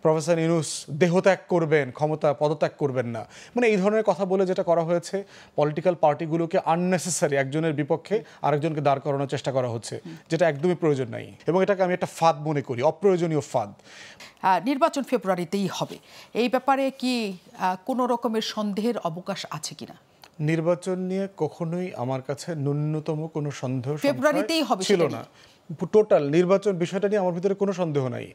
Professor Yunus দেহত্যাগ করবেন, ক্ষমতা পদত্যাগ করবেন না, মানে এই ধরনের কথা বলে যেটা করা হয়েছে, পলিটিক্যাল পার্টিগুলোকে আননেসেসারি একজনের বিপক্ষে আরেকজনকে দাঁড় করানোর চেষ্টা করা হচ্ছে, যেটা একদমই প্রয়োজন নাই, এবং এটাকে আমি একটা ফাঁদ মনে করি, অপ্রয়োজনীয় ফাঁদ। নির্বাচন ফেব্রুয়ারিতেই হবে, এই ব্যাপারে কি কোনো রকমের সন্দেহের অবকাশ আছে কিনা? নির্বাচন নিয়ে কখনোই আমার কাছে ন্যূনতম কোনো সন্দেহ ফেব্রুয়ারিতেই হবে ছিল না। টোটাল নির্বাচন বিষয়টা নিয়ে আমার ভিতরে কোনো সন্দেহ নাই।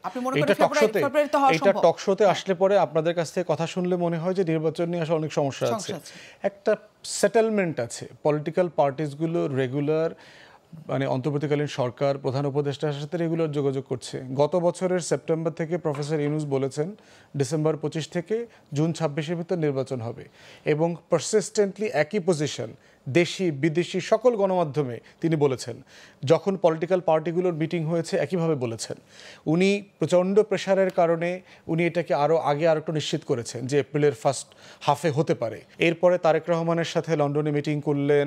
এটা টকশোতে আসলে পরে আপনাদের কাছ থেকে কথা শুনলে মনে হয় যে নির্বাচন নিয়ে আসলে অনেক সমস্যা আছে। একটা সেটেলমেন্ট আছে, পলিটিক্যাল পার্টিসগুলো রেগুলার মানে অন্তর্বর্তীকালীন সরকার প্রধান উপদেষ্টার সাথে রেগুলার যোগাযোগ করছে। গত বছরের সেপ্টেম্বর থেকে প্রফেসর ইউনূস বলেছেন ডিসেম্বর 25 থেকে জুন 26-এর ভিতর নির্বাচন হবে, এবং পারসিস্টেন্টলি একই পজিশন দেশি বিদেশি সকল গণমাধ্যমে তিনি বলেছেন। যখন পলিটিক্যাল পার্টিগুলোর মিটিং হয়েছে একইভাবে বলেছেন। উনি প্রচণ্ড প্রেশারের কারণে উনি এটাকে আরও একটু নিশ্চিত করেছেন যে এপ্রিলের ফার্স্ট হাফে হতে পারে। এরপরে তারেক রহমানের সাথে লন্ডনে মিটিং করলেন।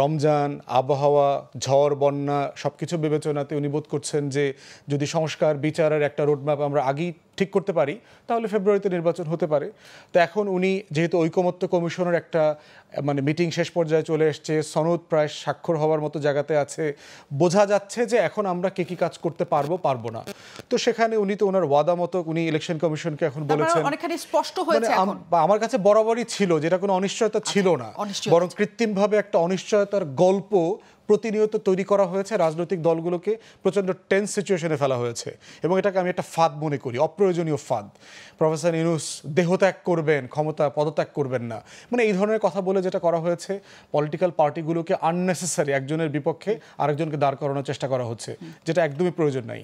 রমজান, আবহাওয়া, ঝড়, বন্যা সব কিছু বিবেচনাতে উনি বোধ করছেন যে যদি সংস্কার বিচারের একটা রোডম্যাপ আমরা আগেই ঠিক করতে পারি তাহলে ফেব্রুয়ারিতে নির্বাচন হতে পারে। তো এখন উনি যেহেতু ঐকমত্য কমিশনের একটা মানে মিটিং শেষ পর্যায়ে চলে এসছে, সনদ প্রায় স্বাক্ষর হওয়ার মতো জায়গাতে আছে, বোঝা যাচ্ছে যে এখন আমরা কি কাজ করতে পারবো না। তো সেখানে উনি তো ওনার ওয়াদা মতো উনি ইলেকশন কমিশনকে এখন বলেছেন, অনেকখানি স্পষ্ট হয়েছে। আমার কাছে বরাবরই ছিল যেটা কোনো অনিশ্চয়তা ছিল না, বরং কৃত্রিমভাবে একটা অনিশ্চয়তার গল্প প্রতিনিয়ত তৈরি করা হয়েছে, রাজনৈতিক দলগুলোকে প্রচণ্ড টেন্স সিচুয়েশনে ফেলা হয়েছে, এবং এটাকে আমি একটা ফাঁদ মনে করি, অপ্রয়োজনীয় ফাঁদ। প্রফেসর ইউনূস দেহত্যাগ করবেন, ক্ষমতা পদত্যাগ করবেন না, মানে এই ধরনের কথা বলে যেটা করা হয়েছে, পলিটিক্যাল পার্টিগুলোকে আননেসেসারি একজনের বিপক্ষে আরেকজনকে দাঁড় করানোর চেষ্টা করা হচ্ছে, যেটা একদমই প্রয়োজন নাই।